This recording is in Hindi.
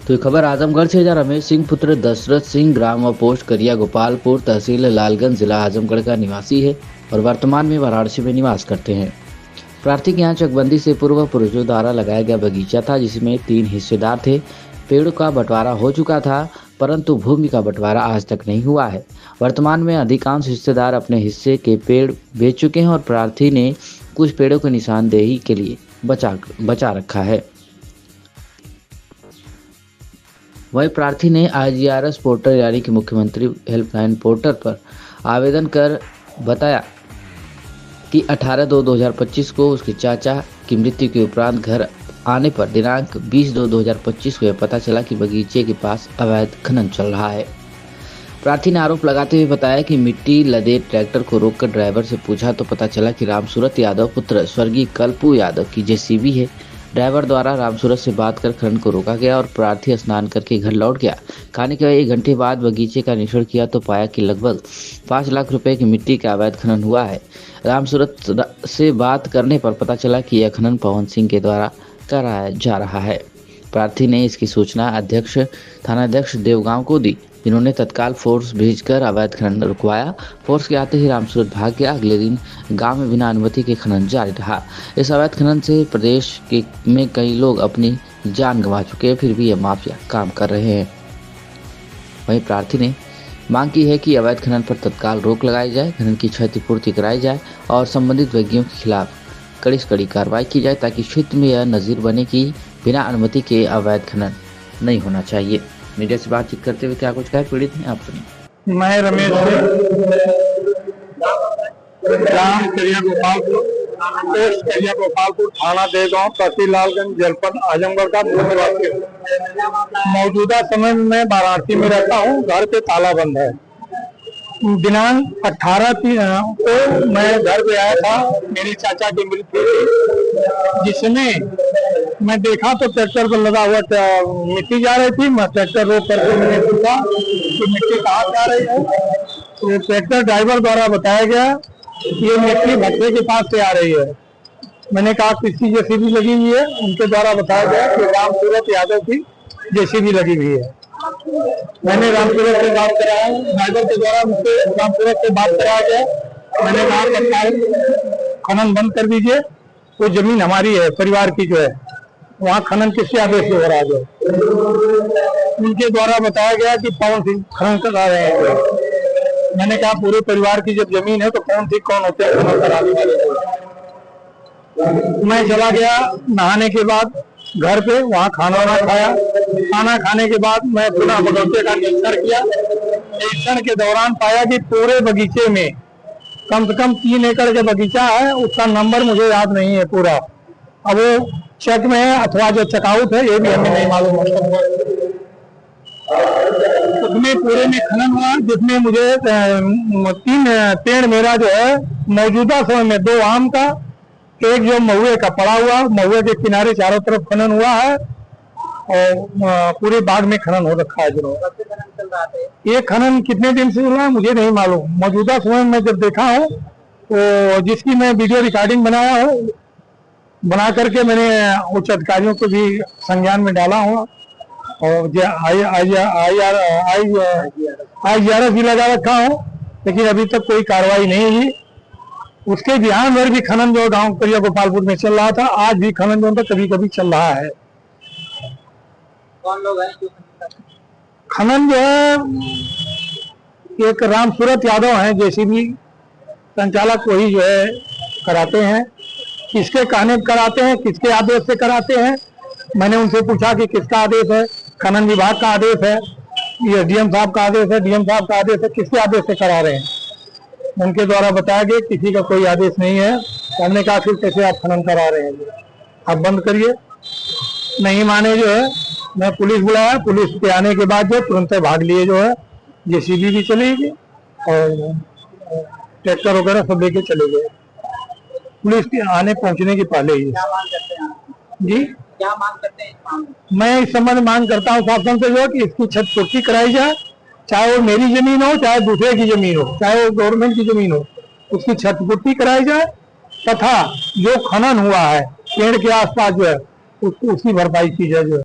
तो ये खबर आजमगढ़ से जहाँ रमेश सिंह पुत्र दशरथ सिंह ग्राम व पोस्ट करिया गोपालपुर तहसील लालगंज जिला आजमगढ़ का निवासी है और वर्तमान में वाराणसी में निवास करते हैं। प्रार्थी के यहाँ चकबंदी से पूर्व पुरुषों द्वारा लगाया गया बगीचा था जिसमें 3 हिस्सेदार थे। पेड़ों का बंटवारा हो चुका था परंतु भूमि का बंटवारा आज तक नहीं हुआ है। वर्तमान में अधिकांश हिस्सेदार अपने हिस्से के पेड़ बेच चुके हैं और प्रार्थी ने कुछ पेड़ों की निशानदेही के लिए बचा रखा है। वही प्रार्थी ने IGRS पोर्टल यानी कि मुख्यमंत्री हेल्पलाइन पोर्टल पर आवेदन कर बताया कि 18/2/2025 को उसके चाचा की मृत्यु के उपरांत घर आने पर दिनांक 20/2/2025 को यह पता चला कि बगीचे के पास अवैध खनन चल रहा है। प्रार्थी ने आरोप लगाते हुए बताया कि मिट्टी लदे ट्रैक्टर को रोककर ड्राइवर से पूछा तो पता चला कि रामसूरत यादव पुत्र स्वर्गीय कल्पू यादव की JCB है। ड्राइवर द्वारा रामसूरत से बात कर खनन को रोका गया और प्रार्थी स्नान करके घर लौट गया। खाने के 1 घंटे बाद बगीचे का निरीक्षण किया तो पाया कि लगभग 5 लाख रुपए की मिट्टी का अवैध खनन हुआ है। रामसूरत से बात करने पर पता चला कि यह खनन पवन सिंह के द्वारा कराया जा रहा है। प्रार्थी ने इसकी सूचना थानाध्यक्ष देवगांव को दी, जिन्होंने तत्काल फोर्स भेजकर अवैध खनन रुकवाया। फोर्स के आते ही रामसूरत भाग गया। अगले दिन गांव में बिना अनुमति के खनन जारी रहा। इस अवैध खनन से प्रदेश में कई लोग अपनी जान गंवा चुके हैं, फिर भी यह माफिया काम कर रहे हैं। वहीं प्रार्थी ने मांग की है कि अवैध खनन पर तत्काल रोक लगाई जाए, खनन की क्षतिपूर्ति कराई जाए और संबंधित व्यक्तियों के खिलाफ कड़ी से कड़ी कार्रवाई की जाए ताकि क्षेत्र में यह नजीर बने कि बिना अनुमति के अवैध खनन नहीं होना चाहिए। मीडिया से बातचीत करते हुए क्या कुछ कहा पीड़ित हैं, आप सुनिए। मैं रमेश ग्राम करिया गोपालपुर पोस्ट करिया गोपालपुर थाना देगांव तहसील लालगंज जनपद आजमगढ़ का मूल निवासी हूँ। मौजूदा समय में मैं वाराणसी में रहता हूँ। घर पे ताला बंद है। दिनांक 18 को मैं घर पे आया था। मेरे चाचा की मृत्यु थी, जिसमें मैं देखा तो ट्रैक्टर पर लगा हुआ मिट्टी जा रही थी। मैं ट्रैक्टर रोक करके मैंने पूछा कि मिट्टी कहाँ जा रही है, तो ट्रैक्टर ड्राइवर द्वारा बताया गया ये मिट्टी भट्टे के पास से आ रही है। मैंने कहा किसकी JCB लगी हुई है, उनके द्वारा बताया गया कि रामसूरत यादव की JCB लगी हुई है। मैंने रामसूरत से बात कराया, ड्राइवर के द्वारा मुझसे रामसूरत से बात कराया गया। मैंने कहा खनन बंद कर दीजिए, वो जमीन हमारी है, परिवार की जो है, वहाँ खनन किसके आदेश से हो रहा है। उनके द्वारा बताया गया कि पवन सिंह खनन करा रहे हैं। मैंने कहा पूरे परिवार की जब जमीन है तो पवन सिंह कौन होते हैं खनन कराने वाले। मैं चला गया नहाने के बाद घर पे, वहाँ खाना खाया। खाना खाने के बाद मैं पुनः बगीचे का निरीक्षण किया। निरीक्षण के दौरान पाया कि पूरे बगीचे में कम से कम 3 एकड़ का बगीचा है। उसका नंबर मुझे याद नहीं है पूरा, अब वो चेक में है अथवा जो चेकआउट है ये भी हमें नहीं मालूम। उसमें पूरे में खनन हुआ, जिसमें मुझे 3 पेड़ मेरा जो है मौजूदा समय में 2 आम का, एक जो महुए का पड़ा हुआ, महुए के किनारे चारों तरफ खनन हुआ है और पूरे बाग में खनन हो रखा है। ये खनन कितने दिन से हुआ है मुझे नहीं मालूम। मौजूदा समय में जब देखा हूँ तो जिसकी मैं वीडियो रिकॉर्डिंग बनाया हूँ, बना करके मैंने उच्च अधिकारियों को भी संज्ञान में डाला हूँ और IGRS भी लगा रखा हूँ, लेकिन अभी तक कोई कार्रवाई नहीं हुई। उसके ध्यान में भी खनन जो गांव करिया गोपालपुर में चल रहा था, आज भी खनन जो कभी कभी चल रहा है। कौन लोग हैं? खनन जो है एक रामसूरत यादव हैं, JCB संचालक वही जो है कराते हैं। किसके कहने पर कराते हैं, किसके आदेश से कराते हैं, मैंने उनसे पूछा कि किसका आदेश है। खनन विभाग का आदेश है, ये DM साहब का आदेश है, DM साहब का आदेश है, किसके आदेश से करा रहे हैं। उनके द्वारा बताया गया किसी का कोई आदेश नहीं है। हमने कहा फिर कैसे आप खनन करा रहे हैं, आप बंद करिए। नहीं माने जो है मैं पुलिस बुलाया, पुलिस के आने के बाद जो तुरंत भाग लिए जो है JCB भी चली गई और ट्रैक्टर वगैरह सब लेके चले गए पुलिस के आने पहुंचने के पहले ही। जी क्या मांग करते हैं? मैं इस संबंध में मांग करता हूँ शासन से जो कि इसकी क्षतिपूर्ति कराई जाए, चाहे वो मेरी जमीन हो, चाहे दूसरे की जमीन हो, चाहे वो गवर्नमेंट की जमीन हो, उसकी क्षतिपूर्ति कराई जाए तथा जो खनन हुआ है पेड़ के आसपास जो है उसकी भरपाई की जाए जो है।